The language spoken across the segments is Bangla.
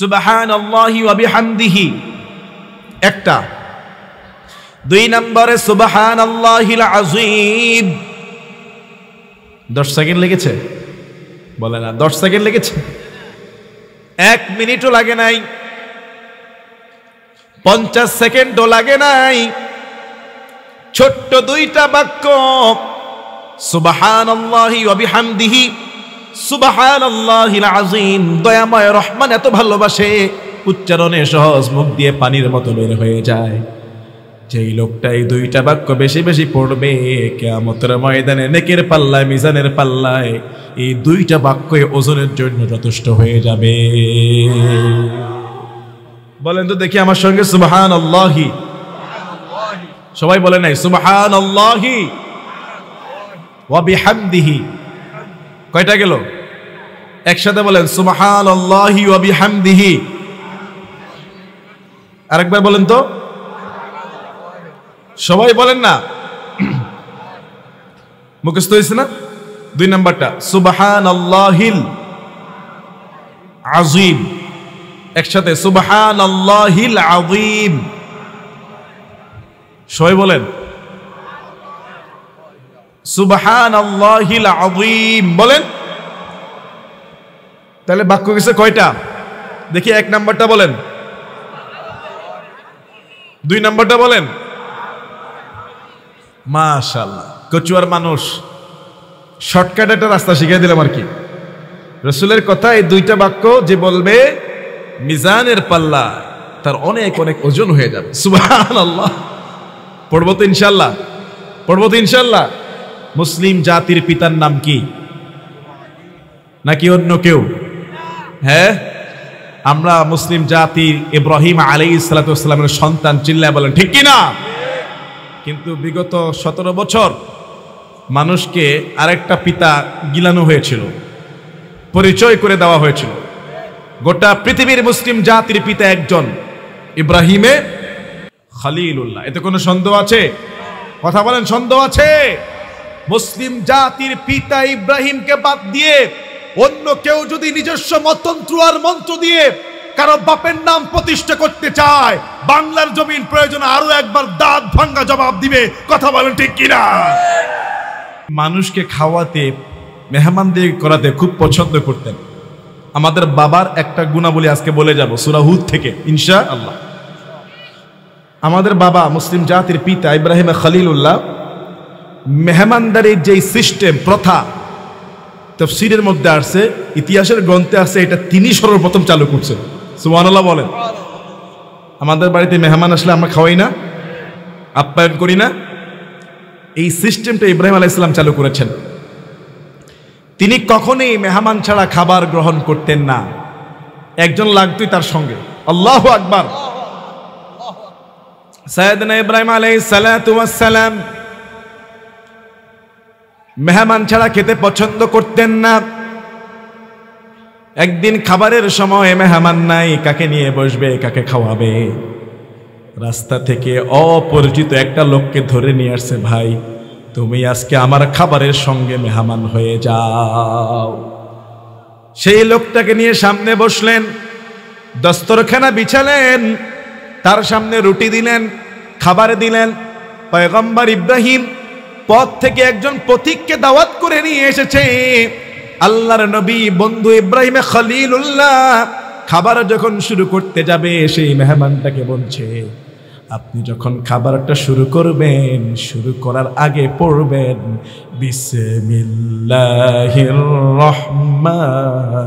সুবহানাল্লাহি ওয়া বিহামদিহি একটা। 2 নম্বরে সুবহানাল্লাহিল আযীম। 10 সেকেন্ড লেগেছে? বলে না 10 সেকেন্ড লেগেছে? 1 মিনিটও লাগে নাই, 50 সেকেন্ডও লাগে নাই। ছোট্ট 2টা বাক্য, সুবহানাল্লাহি ওয়া বিহামদিহি সুবহানাল্লাহিল আযীম। দয়াময় রহমান এত ভালোবাসে, উচ্চারণে সহজ, মুখ দিয়ে পানির মতো বের হয়ে যায়। যেই লোকটা এই 2টা বাক্য বেশি বেশি পড়বে, কিয়ামতের ময়দানে নেকের পাল্লায়, মিজানের পাল্লায় এই 2টা বাক্যই ওজনের জন্য যথেষ্ট হয়ে যাবে। বলেন তো দেখি আমার সঙ্গে সুবহানাল্লাহি। সবাই বলে নাই সুবহানাল্লাহি ওয়া বিহামদিহি। কয়টা গেল? একসাথে বলেন সুবহানাল্লাহি ওয়া বিহামদিহি। আরেকবার বলেন তো, সবাই বলেন না, মুখস্থ হয়েছে না? 2 নাম্বারটা সুবহানাল্লাহিল আযীম। একসাথে সুবহানাল্লাহিল আযীম। সবাই বলেন সুবহানাল্লাহিল আযীম বলেন। তাহলে বাক্য গেছে কয়টা দেখি? 1 নাম্বারটা বলেন, 2 নাম্বারটা বলেন। মাশাআল্লাহ, কচুয়ার মানুষ, শর্টকাট একটা রাস্তা শিখিয়ে দিলাম আর কি। রাসূলের কথা, এই 2টা বাক্য যে বলবে মিজানের পাল্লা তার অনেক অনেক ওজন হয়ে যাবে। সুবহানাল্লাহ। পড়বো তো ইনশাআল্লাহ? পড়বো তো ইনশাআল্লাহ? মুসলিম জাতির পিতার নাম কি? নাকি অন্য কেউ? হ্যাঁ, আমরা মুসলিম জাতির ইব্রাহিম আলাইহিস সালাতু ওয়াস সালামের সন্তান। চিল্লায় বলেন ঠিক কি না? কিন্তু বিগত 17 বছর মানুষকে আরেকটা পিতা গিলানো হয়েছিল, পরিচয় করে দেওয়া হয়েছিল। গোটা পৃথিবীর মুসলিম জাতির পিতা একজন, ইব্রাহিমে খলিলুল্লাহ। এতে কোনো সন্দেহ আছে? কথা বলেন, সন্দেহ আছে? মুসলিম জাতির পিতা ইব্রাহিমকে বাদ দিয়ে অন্য কেউ যদি নিজস্ব মতন্ত্র আর মন্ত্র দিয়ে কারো বাপের নাম প্রতিষ্ঠা করতে চায়, বাংলার জমিন প্রয়োজন আরো একবার দাঁত ভাঙ্গা জবাব দিবে। কথা বলেন ঠিক কিনা? মানুষকে খাওয়াতে, মেহমানদের করাতে খুব পছন্দ করতেন। আমাদের বাবার একটা গুণাবলী আজকে বলে যাব সূরা হুদ থেকে ইনশাআল্লাহ। আমাদের বাবা মুসলিম জাতির পিতা ইব্রাহিম খলিলুল্লাহ মেহমানদারির যে সিস্টেম, প্রথা, তাফসীরের মধ্যে আসছে, ইতিহাসের গ্রন্থে আছে, এটা তিনি সর্বপ্রথম চালু করছেন। সুবহানাল্লাহ বলেন। আমাদের বাড়িতে মেহমান আসলে আমরা খাওয়াই না, আপ্যায়ন করি না? এই সিস্টেমটা ইব্রাহিম আলাইহিস সালাম চালু করেছেন। তিনি কখনোই মেহমান ছাড়া খাবার গ্রহণ করতেন না, একজন লাগতোই তার সঙ্গে। আল্লাহু আকবার। সাইয়েদনা ইব্রাহিম আলাইহিস সালাতু ওয়াস সালাম মেহমান ছাড়া খেতে পছন্দ করতেন না। একদিন খাবারের সময় মেহমান নাই, কাকে নিয়ে বসবে, কাকে খাওয়াবে? রাস্তা থেকে অপরিচিত একটা লোককে ধরে নিয়ে আসছে, ভাই তুমি আজকে আমার খাবারের সঙ্গে মেহমান হয়ে যাও। সেই লোকটাকে নিয়ে সামনে বসলেন, দস্তরখানা বিছালেন, তার সামনে রুটি দিলেন, খাবার দিলেন। পয়গম্বর ইব্রাহিম পথ থেকে একজন পথিককে দাওয়াত করে নিয়ে এসেছে। আল্লাহর নবী বন্ধু ইব্রাহিম খলিলুল্লাহ খাবার যখন শুরু করতে যাবে, সেই মেহমানটাকে বলছে, আপনি যখন খাবারটা শুরু করবেন, শুরু করার আগে পড়বেন বিসমিল্লাহির রহমানির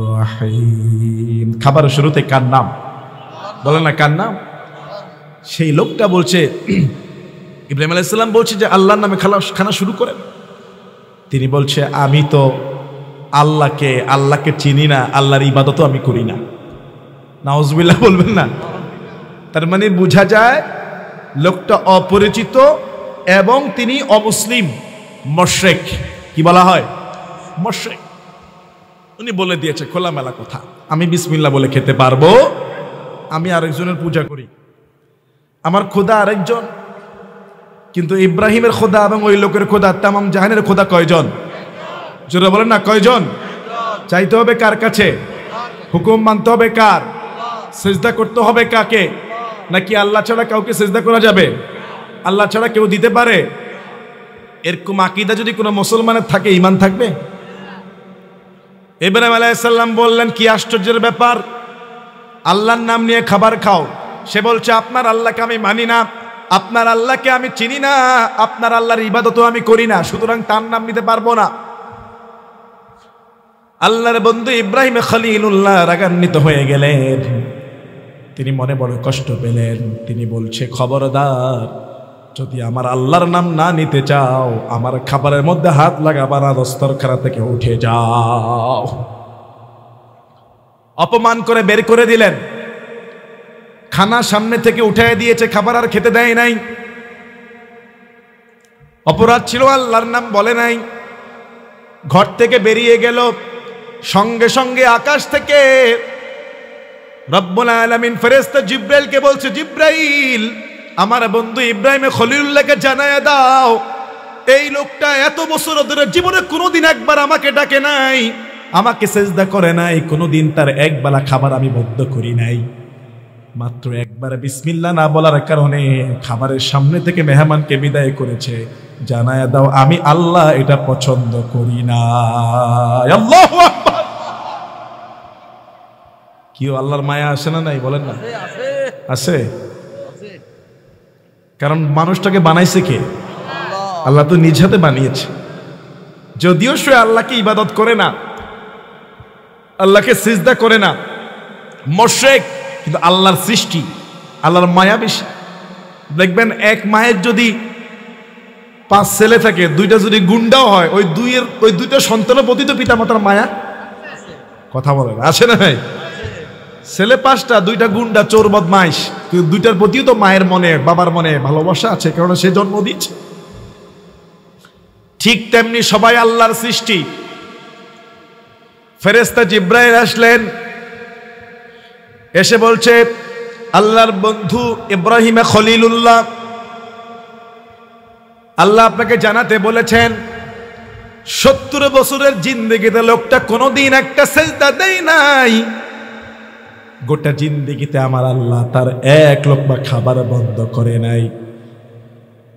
রহিম। খাবার শুরুতে কার নাম? বলেন না কার নাম? সেই লোকটা বলছে, ইব্রাহিম আলাইহিস সালাম বলছে যে আল্লাহর নামে খানা শুরু করেন। তিনি বলছে, আমি তো আল্লাহকে চিনি না, আল্লাহর ইবাদতও আমি করি না। নাউজুবিল্লাহ বলবেন না? তার মানে বোঝা যায় লোকটা অপরিচিত এবং তিনি অমুসলিম, মুশরিক। কি বলা হয়? মুশরিক। উনি বলে দিয়েছে খোলামেলা কথা, আমি বিসমিল্লাহ বলে খেতে পারবো, আমি আরেকজনের পূজা করি, আমার খোদা আরেকজন। কিন্তু ইব্রাহিমের খোদা এবং ওই লোকের খোদা, তামাম জাহানের খোদা কয়জন? জোরে বলেন না কয়জন? চাইতে হবে কার কাছে? হুকুম মানতে হবে কার? সিজদা করতে হবে কাকে? নাকি আল্লাহ ছাড়া কাউকে সিজদা করা যাবে? আল্লাহ ছাড়া কেউ দিতে পারে? এরকম আকীদা যদি কোনো মুসলমানের থাকে, ঈমান থাকবে? ইব্রাহিম আলাইহিস সালাম বললেন, কি আশ্চর্যের ব্যাপার, আল্লাহর নাম নিয়ে খাবার খাও। সে বলছে, আপনার আল্লাহকে আমি মানি না, আপনার আল্লাহকে আমি চিনি না, আপনার আল্লাহর ইবাদতও আমি করি না, সুতরাং তার নাম নিতে পারবো না। আল্লাহর বন্ধু ইব্রাহিম খলিলুল্লাহ রাগান্বিত হয়ে গেলেন, তিনি মনে বড় কষ্ট পেলেন। তিনি বলছে, খবরদার, যদি আমার আল্লাহর নাম না নিতে চাও, আমার খাবারের মধ্যে হাত লাগাবার, দস্তরখানা থেকে উঠে যাও। অপমান করে বের করে দিলেন, খানা সামনে থেকে উঠায় দিয়েছে, খাবার আর খেতে দেয় নাই। অপরাধ ছিল, আল্লাহর নাম বলে নাই। ঘর থেকে বেরিয়ে গেল, সঙ্গে সঙ্গে আকাশ থেকে রব্বুল আলামিন ফেরেশতা জিব্রাইলকে বলছে, জিব্রাইল, আমার বন্ধু ইব্রাহিম খলিলুল্লাহকে জানায় দাও, এই লোকটা এত বছর ধরে জীবনে কোনোদিন একবার আমাকে ডাকে নাই, আমাকে সেজদা করে নাই, কোনোদিন তার একবেলা খাবার আমি বদ্ধ করি নাই। মাত্র একবার বিসমিল্লাহ না বলার কারণে খাবারের সামনে থেকে মেহমানকে বিদায় করেছে। জানায় দাও, আমি আল্লাহ এটা পছন্দ করি না। আল্লাহু আকবার। কেউ আল্লাহর মায়া আসে না? নাই বলেন না? আছে। কারণ মানুষটাকে বানাইছে কে? আল্লাহ তো নিজ হাতে বানিয়েছে। যদিও সে আল্লাহকে ইবাদত করে না, আল্লাহকে সিজদা করে না, মুশরিক, কিন্তু আল্লাহর সৃষ্টি, আল্লাহর মায়া বেশি। দেখবেন এক মায়ের যদি 5 ছেলে থাকে, 2টা যদি গুন্ডাও হয়, ওই দুইটা সন্তানের প্রতি তো পিতামাতার মায়া, কথা বলেন, আছে না ভাই? ছেলে 5টা, 2টা গুন্ডা, চোর, বদমাইশ, কিন্তু 2টার প্রতিও তো মায়ের মনে, বাবার মনে ভালোবাসা আছে, কারণ সে জন্ম দিয়েছে। ঠিক তেমনি সবাই আল্লাহর সৃষ্টি। ফেরেশতা জিব্রাইল আসলেন, এসে বলছে, আল্লাহর বন্ধু ইব্রাহিম খলিলুল্লাহ, আল্লাহ আপনাকে জানাতে বলেছেন, 70 বছরের জিন্দেগিতে লোকটা কোনোদিন একটা সেজদা দেয় নাই। গোটা জিন্দেগিতে আমার আল্লাহ তার এক লোকমা খাবার বন্ধ করে নাই।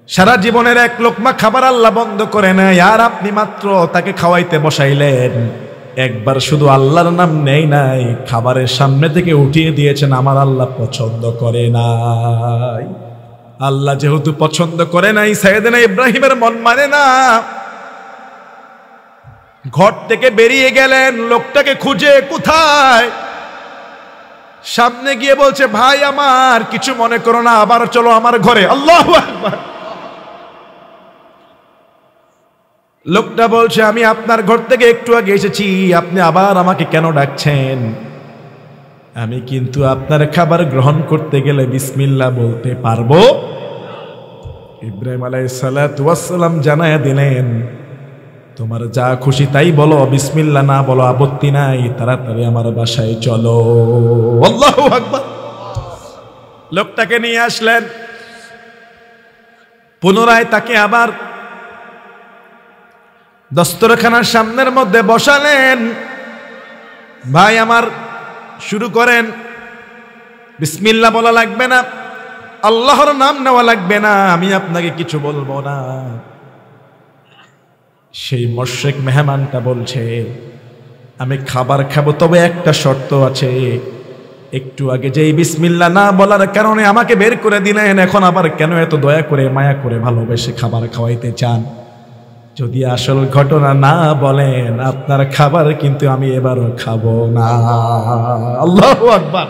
সারা জীবনের এক লোকমা খাবার আল্লাহ বন্ধ করে নাই। আর আপনি মাত্র তাকে খাওয়াইতে বসাইলেন, একবার শুধু আল্লাহর নাম নেই নাই, খাবারের সামনে থেকে উঠিয়ে দিয়েছেন, আমার আল্লাহ পছন্দ করে নাই। আল্লাহ যেহেতু পছন্দ করে নাই, সাইয়েদনা ইব্রাহিমের মন মানে না। ঘর থেকে বেরিয়ে গেলেন, লোকটাকে খুঁজে, কোথায়? সামনে গিয়ে বলছে, ভাই আমার, কিছু মনে করো না, আবার চলো আমার ঘরে। আল্লাহু আকবার। লোকটা বলছে, আমি আপনার ঘর থেকে একটু আগে এসেছি, আপনি আবার আমাকে কেন ডাকছেন? আমি কিন্তু আপনার খাবার গ্রহণ করতে গেলে বিসমিল্লাহ বলতে পারবো? ইব্রাহিম আলাইহিস সালাতু ওয়াস সালাম জানায়া দিলেন, তোমার যা খুশি তাই বলো, বিসমিল্লাহ না বলো আপত্তি নাই, তাড়াতাড়ি আমার বাসায় চলো। আল্লাহু আকবার। লোকটাকে নিয়ে আসলেন, পুনরায় তাকে আবার দস্তরখানার সামনের মধ্যে বসালেন। ভাই আমার, শুরু করেন, বিসমিল্লাহ বলা লাগবে না, আল্লাহর নাম নেওয়া লাগবে না, আমি আপনাকে কিছু বলবো না। সেই মুশরিক মেহমানটা বলছে, আমি খাবার খাবো, তবে একটা শর্ত আছে। একটু আগে যেই বিসমিল্লাহ না বলার কারণে আমাকে বের করে দিলেন, এখন আবার কেন এত দয়া করে, মায়া করে, ভালোবেসে খাবার খাওয়াইতে চান? যদি আসল ঘটনা না বলেন, আপনার খাবার কিন্তু আমি এবারও খাবো না। আল্লাহু আকবার।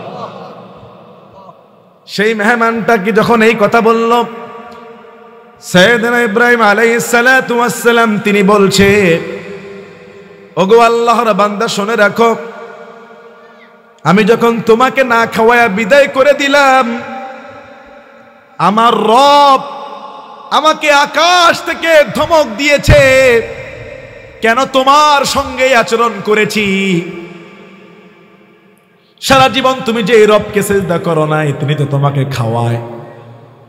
সেই মেহমানটা কি যখন এই কথা বলল, সাইয়েদনা ইব্রাহিম আলাইহিস সালাতু ওয়াস সালাম তিনি বলছে, ওগো আল্লাহর বান্দা, শুনে রাখো, আমি যখন তোমাকে না খাওয়ায়া বিদায় করে দিলাম, আমার রব আমাকে আকাশ থেকে ধমক দিয়েছে, কেন তোমার সঙ্গে আচরণ করেছি? সারা জীবন তুমি যে রবকে সিজদা করো নাই, তিনি তো তোমাকে খাওয়ায়,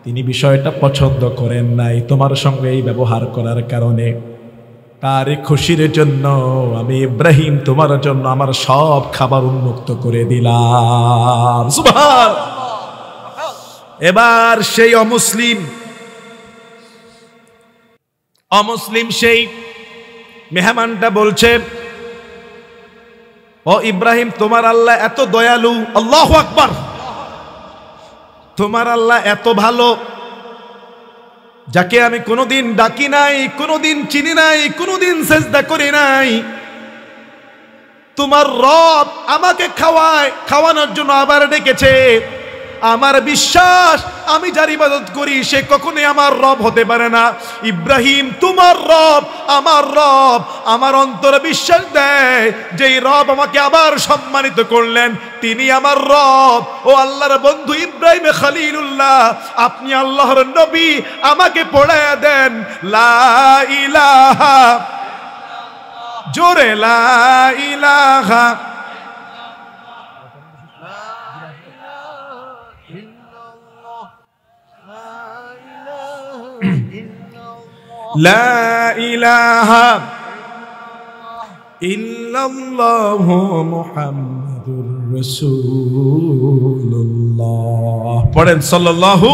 তিনি বিষয়টা পছন্দ করেন নাই তোমার সঙ্গে এই ব্যবহার করার কারণে। তার খুশির জন্য আমি ইব্রাহিম তোমার জন্য আমার সব খাবার উন্মুক্ত করে দিলাম। সুবহানাল্লাহ। এবার সেই অমুসলিম সেই মেহমানটা বলছে, ও ইব্রাহিম, তোমার আল্লাহ এত দয়ালু, আল্লাহু আকবার, তোমার আল্লাহ এত ভালো, যাকে আমি কোনোদিন ডাকি নাই, কোনোদিন চিনি নাই, কোনোদিন সেজদা করি নাই, তোমার রব আমাকে খাওয়ানোর জন্য আবার ডেকেছে। আমার বিশ্বাস, আমি যার ইবাদত করি সে কখনোই আমার রব হতে পারে না। ইব্রাহিম তোমার রব, আমার অন্তরে বিশ্বাস দেয় যে এই রব আমাকে আবার সম্মানিত করলেন, তিনি আমার রব। ও আল্লাহর বন্ধু ইব্রাহিম খলিলুল্লাহ, আপনি আল্লাহর নবী, আমাকে পড়ায়া দেন লা ইলাহা, জোরে লা ইলাহা লা ইলাহা ইল্লাল্লাহু মুহাম্মাদুর রাসূলুল্লাহ। পড়েন সাল্লাল্লাহু।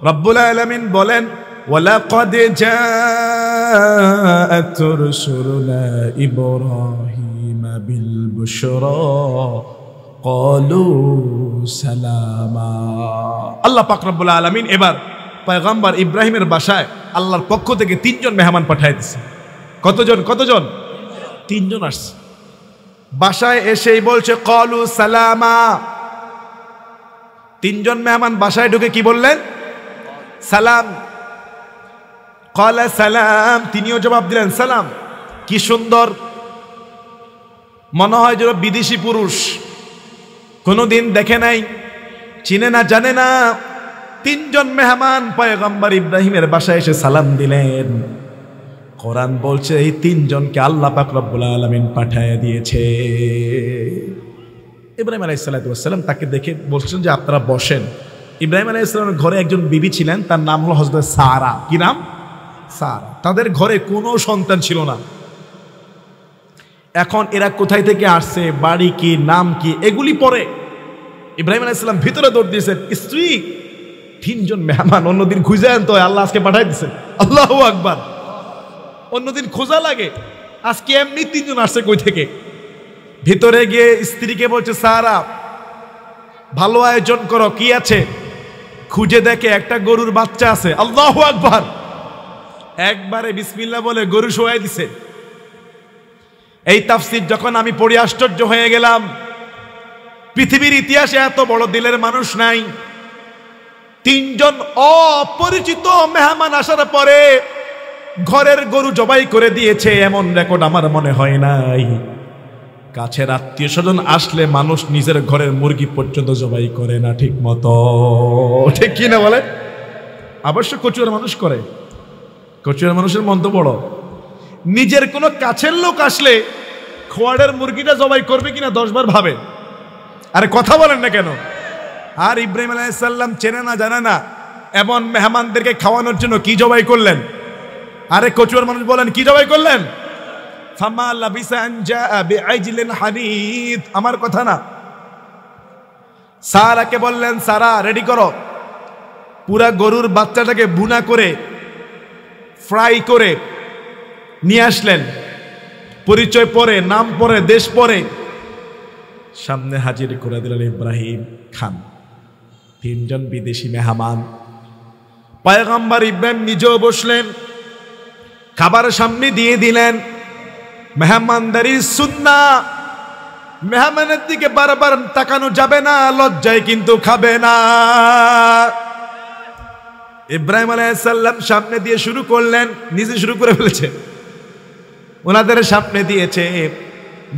রব্বুল আলামিন বলেন, ওয়ালাকাদ জাআত রুসুলুনা ইব্রাহিমা বিল বুশরা ক্বালু সালামা। আল্লাহ পাক রব্বুল আলামিন এবার পয়গম্বর ইব্রাহিমের বাসায় আল্লাহর পক্ষ থেকে 3 জন মেহমান পাঠিয়ে দিয়েছে। কতজন? 3 জন আসছে। বাসায় এসেই বলছে ক্বালু সালামা। 3 জন মেহমান বাসায় ঢুকে কি বললেন? সালাম। ক্বালা সালাম, তিনিও জবাব দিলেন সালাম। কি সুন্দর, মনে হয় যেন বিদেশি পুরুষ, কোনোদিন দেখে নাই, চিনে না, জানে না। 3 জন মেহমান পয়গম্বর ইব্রাহিমের বাসায় এসে সালাম দিলেন। কোরআন বলছে এই 3 জনকে আল্লাহ পাক রব্বুল আলামিন পাঠিয়ে দিয়েছে। ইব্রাহিম আলাইহিস সালাম তাকে দেখে বলছেন যে আপনারা বসেন। ইব্রাহিম আলাইহিস সালামের ঘরে একজন বিবি ছিলেন, তার নাম হলো হযরত সারা। কি নাম? সারা। তাদের ঘরে কোনো সন্তান ছিল না। এখন এরা কোথায় থেকে আসছে, বাড়ি কি, নাম কি, এগুলি পরে ইব্রাহিম আলাইহিস সালাম ভিতরে দৌড় দিয়েছেন। স্ত্রী 3 জন মেহমান, অন্যদিন খুঁজে আনতে হয়, আল্লাহ আজকে পাঠাই দিয়েছে। আল্লাহু আকবার। অন্যদিন খোঁজা লাগে, আজকে এমনি 3 জন আসছে কই থেকে। ভিতরে গিয়ে স্ত্রীকে বলছে, সারা ভালো আয়োজন করো, কি আছে? খুঁজে দেখে একটা গরুর বাচ্চা আছে। আল্লাহু আকবার। একবারে বিসমিল্লাহ বলে গরু শোয়াই দিছে। এই তাফসীর যখন আমি পড়ি আশ্চর্য হয়ে গেলাম। পৃথিবীর ইতিহাসে এত বড় দিলের মানুষ নাই। 3 জন অপরিচিত মেহমান আসার পরে ঘরের গরু জবাই করে দিয়েছে, এমন রেকর্ড আমার মনে হয় নাই। কাছের আত্মীয় স্বজন আসলে মানুষ নিজের ঘরের মুরগি পর্যন্ত জবাই করে না ঠিক মতো, ঠিক কি না বলে? অবশ্য কচুয়ার মানুষ করে, কচুয়ার মানুষের মন তো বড়। নিজের কোনো কাছের লোক আসলে খোয়াড়ের মুরগিটা জবাই করবে কিনা 10 বার ভাবে। আরে কথা বলেন না কেন? আর ইব্রাহিম আলাইহিস সালাম চেনে না, জানে না, এমন মেহমানদেরকে খাওয়ানোর জন্য কি জবাই করলেন? আরে কচুয়ার মানুষ বলেন কি জবাই করলেন? ফামা লাবিসা আন জাআ বিআজলিন হানিদ। আমার কথা না। সারাকে বললেন, সারা রেডি করো। পুরা গরুর বাচ্চাটাকে ভুনা করে ফ্রাই করে নিয়ে আসলেন। পরিচয় পরে, নাম পরে, দেশ পরে সামনে হাজির করে দিলেন ইব্রাহিম খান। 3 জন বিদেশি মেহমান। পয়গম্বর ইব্রাহিম নিজেও বসলেন, খাবার সামনে দিয়ে দিলেন। মেহমানদারির সুন্নাহ, মেহমানের দিকে বারবার তাকানো যাবে না, লজ্জায় কিন্তু খাবে না। ইব্রাহিম আলাইহিস সালাম সামনে দিয়ে শুরু করলেন, নিজে শুরু করে ফেলেছে, ওনাদের সামনে দিয়েছে।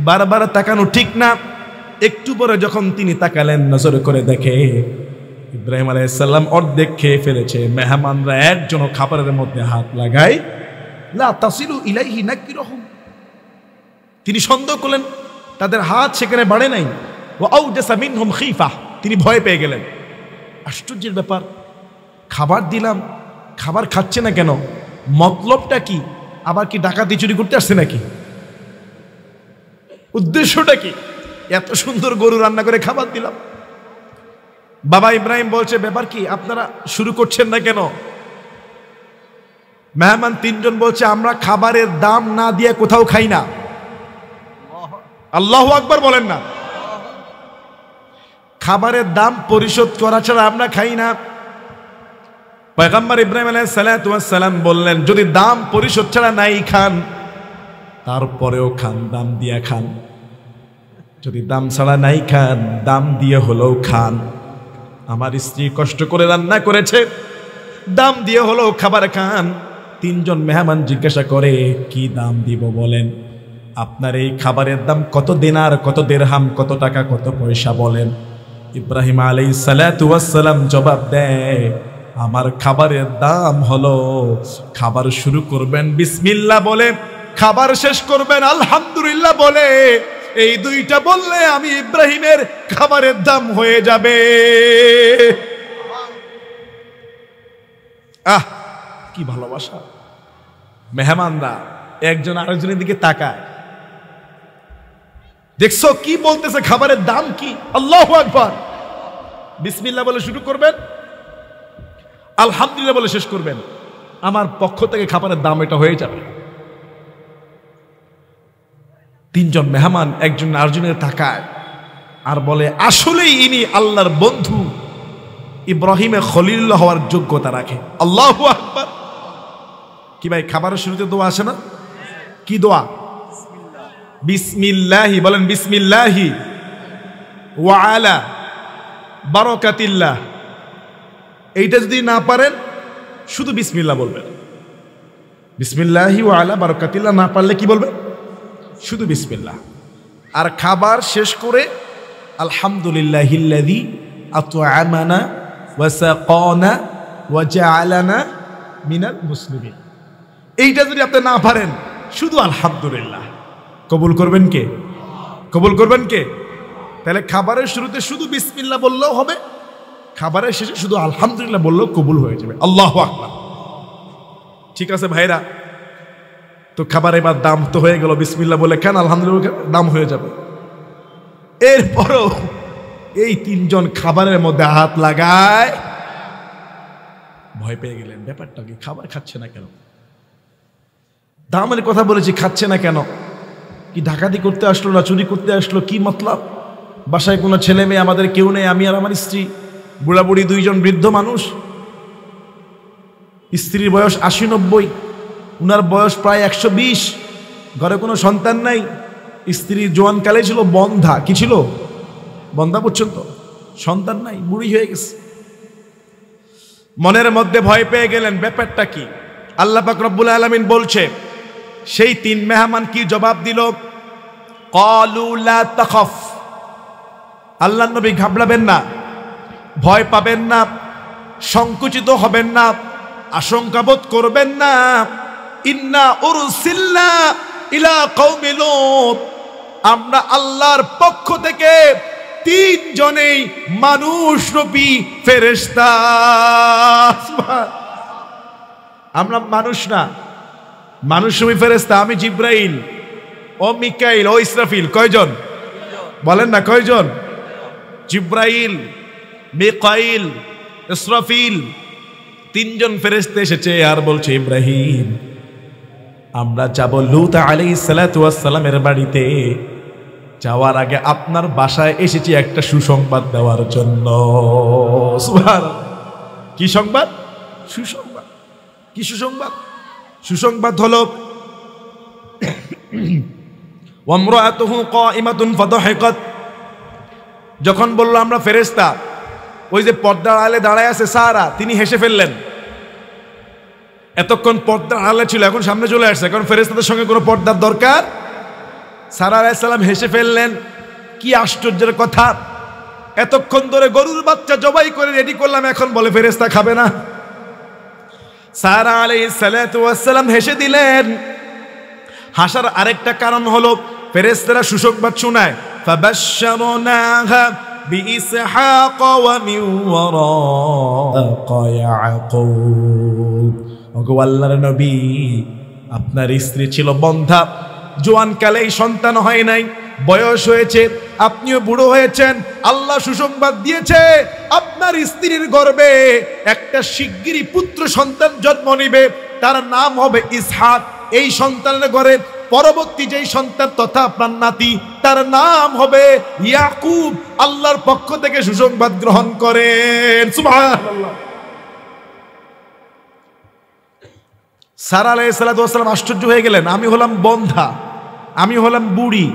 বারবার তাকানো ঠিক না। একটু পরে যখন তিনি তাকালেন, নজর করে দেখে ইব্রাহিম আলাইহিস সালাম অর্ধেক খেয়ে ফেলেছে। মেহমানরা একজনও খাবারের মধ্যে হাত লাগায় লা তাসিলু ইলাইহি নাকিরহুম। তিনি সন্দেহ করলেন তাদের হাত সেখানে বাড়ে নাই। ওয়া আউজাসা মিনহুম খিফা, তিনি ভয় পেয়ে গেলেন। আশ্চর্যের ব্যাপার, খাবার দিলাম, খাবার খাচ্ছে না কেন, মতলবটা কি? আবার কি ডাকাতি চুরি করতে আসছে নাকি? উদ্দেশ্যটা কি? এত সুন্দর গরু রান্না করে খাবার দিলাম। বাবা ইব্রাহিম বলছে, ব্যাপার কি, আপনারা শুরু করছেন না কেন? মেহমান তিনজন বলছে, আমরা খাবারের দাম না দিয়ে কোথাও খাই না। আল্লাহু আকবার বলেন না। খাবারের দাম পরিশোধ করা ছাড়া আমরা খাই না। পয়গম্বর ইব্রাহিম আলাইহিস সালাতু ওয়াস সালাম বললেন, যদি দাম পরিশোধ ছাড়া নাই খান, তারপরেও খান, দাম দিয়ে খান। যদি দাম ছাড়া নাই খান, দাম দিয়ে হলেও খান। আমার স্ত্রী কষ্ট করে রান্না করেছে, দাম দিয়ে হলেও খাবার খান। তিনজন মেহমান জিজ্ঞাসা করে, কি দাম দিব বলেন? আপনার এই খাবারের দাম কত দিনার, কত দিরহাম, কত টাকা, কত পয়সা বলেন? ইব্রাহিম আলাইহিস সালাতু ওয়াস সালাম জবাব দেয়, আমার খাবারের দাম হলো, খাবার শুরু করবেন বিসমিল্লাহ বলে, খাবার শেষ করবেন আলহামদুলিল্লাহ বলে। এই দুইটা বললে আমি ইব্রাহিমের খাবারের দাম হয়ে যাবে। আহ, কি ভালোবাসা! মেহমানরা একজন আরেকজনের দিকে তাকায়, দেখছো কি বলতেছে, খাবারের দাম কি? আল্লাহু আকবার। বিসমিল্লাহ বলে শুরু করবেন, আলহামদুলিল্লাহ বলে শেষ করবেন। আমার পক্ষ থেকে খাবারের দাম এটা হয়ে যাবে। তিনজন মেহমান একজন আরেকজনের তাকায় আর বলে, আসলেই ইনি আল্লাহর বন্ধু, ইব্রাহিমে খলিলুল্লাহ হওয়ার যোগ্যতা রাখে। আল্লাহু আকবার। কি ভাই, খাবারের শুরুতে দোয়া আসে না? কি দোয়া? বিসমিল্লাহি বলেন, বিসমিল্লাহি ওয়া আলা বারাকাতিল্লাহ। এইটা যদি না পারেন, শুধু বিসমিল্লাহ বলবেন। বিসমিল্লাহি ওয়া আলা বারাকাতিল্লাহ না পারলে কি বলবেন? শুধু বিসমিল্লাহ। আর খাবার শেষ করে আলহামদুলিল্লাহিল্লাযী আত'আমানা ওয়া সাকানা ওয়া জাআলানা মিনাল মুসলিমিন। এইটা যদি আপনি না পারেন, শুধু আলহামদুলিল্লাহ। কবুল করবেন কে? কবুল করবেন কে? তাহলে খাবারের শুরুতে শুধু বিসমিল্লাহ বললেও হবে, খাবারের শেষে শুধু আলহামদুলিল্লাহ বললেও কবুল হয়ে যাবে। আল্লাহু আকবার। ঠিক আছে ভাইরা, তো খাবার এবার দাম তো হয়ে গেল, বিসমিল্লাহ বলে খান, আলহামদুলিল্লাহ দাম হয়ে যাবে। এরপরও এই তিনজন খাবারের মধ্যে হাত লাগায়, ভয় পেয়ে গেলেন। ব্যাপারটা কি, খাবার খাচ্ছে না কেন? দামের কথা বলেছি, খাচ্ছে না কেন? কি ডাকাতি করতে আসলো না চুরি করতে আসলো? কি মতলব? বাসায় কোনো ছেলে মেয়ে আমাদের কেউ নেই, আমি আর আমার স্ত্রী, বুড়া বুড়ি দুইজন বৃদ্ধ মানুষ। স্ত্রীর বয়স ৮০-৯০, উনার বয়স প্রায় ১২০। ঘরে কোনো সন্তান নাই। স্ত্রীর জোয়ানকালে ছিল বন্ধা। কি ছিল? বন্ধা পর্যন্ত, সন্তান নাই, বুড়ি হয়ে গেছে। মনের মধ্যে ভয় পেয়ে গেলেন, ব্যাপারটা কি? আল্লাহ পাক রব্বুল আলামিন বলছে, সেই তিন মেহমান কি জবাব দিল? ক্বালু লা তাখাফ। আল্লাহর নবী ঘাবড়াবেন না, ভয় পাবেন না, সংকুচিত হবেন না, আশঙ্কাবোধ করবেন না। ইন্না উরসিলনা ইলা কওমি লূত। আমরা আল্লাহর পক্ষ থেকে তিনজনেই মানুষরূপী ফেরেশতা। আমরা মানুষ না, মানুষরূপী ফেরেশতা। আমি জিব্রাইল, ও মিকাইল, ও ইসরাফিল। কয়জন বলেন না, কয়জন? জিব্রাইল, মিকাইল, ইসরাফিল, তিনজন ফেরেশতা এসেছে আর বলছে, ইব্রাহিম আমরা যাব লূত আলাইহিস সালাতু ওয়াস সালামের বাড়িতে। যাওয়ার আগে আপনার বাসায় এসেছি একটা সুসংবাদ দেওয়ার জন্য। সুবহানাল্লাহ। কি সংবাদ? সুসংবাদ। কি সুসংবাদ? সুসংবাদ হলো, ওয়ামরাতুহু কাইমাতুন ফাদাহিকাত। যখন বলল আমরা ফেরেশতা, ওই যে পর্দার আড়ালে দাঁড়ায় আছে সারা, তিনি হেসে ফেললেন। এতক্ষণ পর্দার আড়ালে ছিল, এখন সামনে চলে আসছে, কারণ ফেরেশতাদের সঙ্গে কোনো পর্দার দরকার। সারা আলাইহিস সালাম হেসে ফেললেন। কি আশ্চর্যের কথা! এতক্ষণ ধরে গরুর বাচ্চা জবাই করে রেডি করলাম, এখন বলে ফেরেশতা খাবে না। সারা আলাইহিস সালাতু ওয়াস সালাম হেসে দিলেন। হাসার আরেকটা কারণ হলো, ফেরেশতারা সুসংবাদ শোনায়, ফাবাশশারনাহা বিইসহাক ওয়া মিন ওয়ারা'i ইয়াকুব। ওগো আল্লাহর নবী, আপনার স্ত্রী ছিল বন্ধা, জোয়ানকালেই সন্তান হয় নাই, বয়স হয়েছে, আপনিও বুড়ো হয়েছেন, আল্লাহ সুসংবাদ দিয়েছে আপনার স্ত্রীর গর্ভে একটা শিগগিরই পুত্র সন্তান জন্ম নিবে, তার নাম হবে ইসহাক। এই সন্তানের ঘরে পরবর্তী যেই সন্তান তথা আপনার নাতি, তার নাম হবে ইয়াকুব। আল্লাহর পক্ষ থেকে সুসংবাদ গ্রহণ করেন, সুবহানাল্লাহ। সারা আলাইহিস সালাতু ওয়াস সালাম আশ্চর্য হয়ে গেলেন, আমি হলাম বন্ধা, আমি হলাম বুড়ি,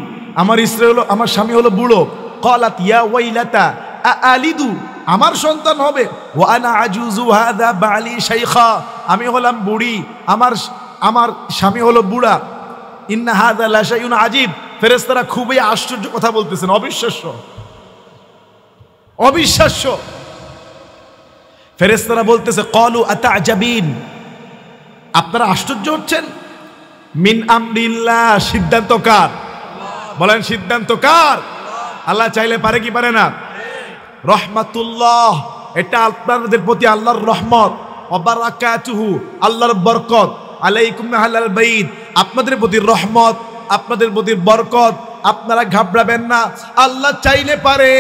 আমার স্ত্রী হলো, আমার স্বামী হলো বুড়ো। ক্বালাত ইয়া ওয়াইলাতা আলিদু, আমার সন্তান হবে, ওয়া আনা আজুজু হাযা বালি শাইখা, আমি হলাম বুড়ি, আমার স্বামী হলো বুড়া। ইন্না হাযা লা শাইউন আজীব, ফেরেশতারা খুবই আশ্চর্য কথা বলতেছেন, অবিশ্বাস্য, অবিশ্বাস্য। ফেরেশতারা বলতেছে ক্বালু আতা'জাবিন, আপনারা আশ্চর্য হচ্ছেন? মিন আমরিল্লাহ, সিদ্ধান্ত কার? বলেন সিদ্ধান্ত কার? আল্লাহ চাইলে পারে কি পারে না? রহমাতুল্লাহ, এটা আপনাদের প্রতি আল্লাহর রহমত, ওয়া বারাকাতুহু, আল্লাহর বরকত, আলাইকুম আহলাল বাইত, আপনাদের প্রতি রহমত, আপনাদের প্রতি বরকত। আপনারা ঘাবড়াবেন না, আল্লাহ চাইলে পারে।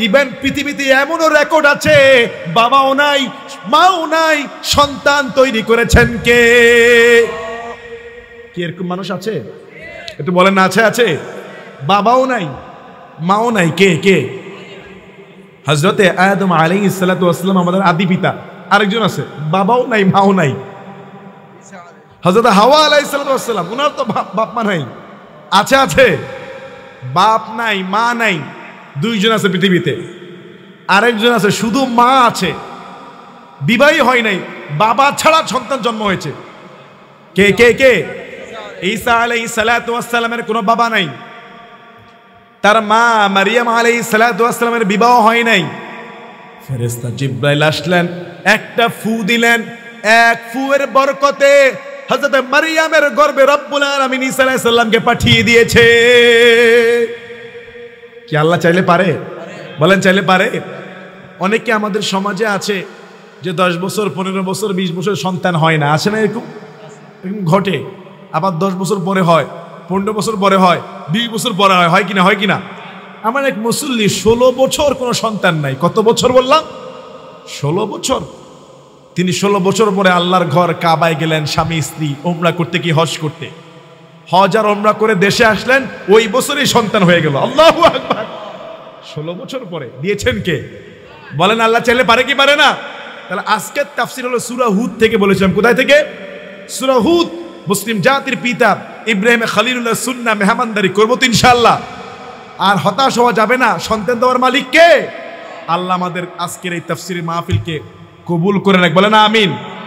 ইভেন পৃথিবীতে এমনও রেকর্ড আছে, বাবাও নাই, মাও নাই, সন্তান তৈরি করেছেন কে? কি এরকম মানুষ আছে? একটু বলেন না, আছে আছে। বাবাও নাই, মাও নাই, কে কে? হযরতে আদম আলাইহিস সালাতু ওয়াস সালাম আমাদের আদি পিতা, আরেকজন আছে, বাবাও নাই, মাও নাই। হযরতে হাওয়া আলাইহিস সালাতু ওয়াস সালাম, ওনার তো বাপ মা নাই, আছে আছে, বাপ নাই, মা নাই, দুইজন আছে পৃথিবীতে। আরেকজন আছে শুধু মা আছে, বিবাহই হয় নাই, বাবা ছাড়া সন্তান জন্ম হয়েছে। কে কে কে? ঈসা আলাইহিস সালাতু ওয়াস সালামের কোনো বাবা নাই, তার মা মারিয়াম আলাইহিস সালাতু ওয়াস সালামের বিবাহ হয় নাই। ফেরেশতা জিবরাইল আসলেন, একটা ফু দিলেন, এক ফুয়ের বরকতে হযরত মারিয়ামের গর্ভে রব্বুল আলামিন ঈসা আলাইহিস সালামকে পাঠিয়ে দিয়েছে। কি আল্লাহ চাইলে পারে? বলেন চাইলে পারে। অনেকে আমাদের সমাজে আছে যে 10 বছর, 15 বছর, 20 বছর সন্তান হয় না, আছে না এরকম? এরকম ঘটে। আবার 10 বছর পরে হয়, 15 বছর পরে হয়, 20 বছর পরে হয়, হয় কিনা? হয় কিনা? আমার এক মুসল্লি 16 বছর কোনো সন্তান নাই। কত বছর বললাম? 16 বছর। তিনি 16 বছর পরে আল্লাহর ঘর কাবায় গেলেন, স্বামী স্ত্রী উমরা করতে, কি হজ করতে। হজ আর উমরা করে দেশে আসলেন, ওই বছরই সন্তান হয়ে গেল। আল্লাহু আকবার। 16 বছর পরে দিয়েছেন কে? বলেন আল্লাহ চাইলে পারে কি পারে না? তাহলে আজকের তাফসীর হলো সূরা হুদ থেকে বলেছিলাম। কোথায় থেকে? সূরা হুদ। মুসলিম জাতির পিতা ইব্রাহিম খলিলুল্লাহ সুন্নাহ মেহমানদারি করবো তো ইনশাআল্লাহ। আর হতাশ হওয়া যাবে না, সন্তান দেওয়ার মালিক কে? আল্লাহ আমাদের আজকের এই তাফসীরের মাহফিলকে কবুল করে রাখ, বলেন আমিন।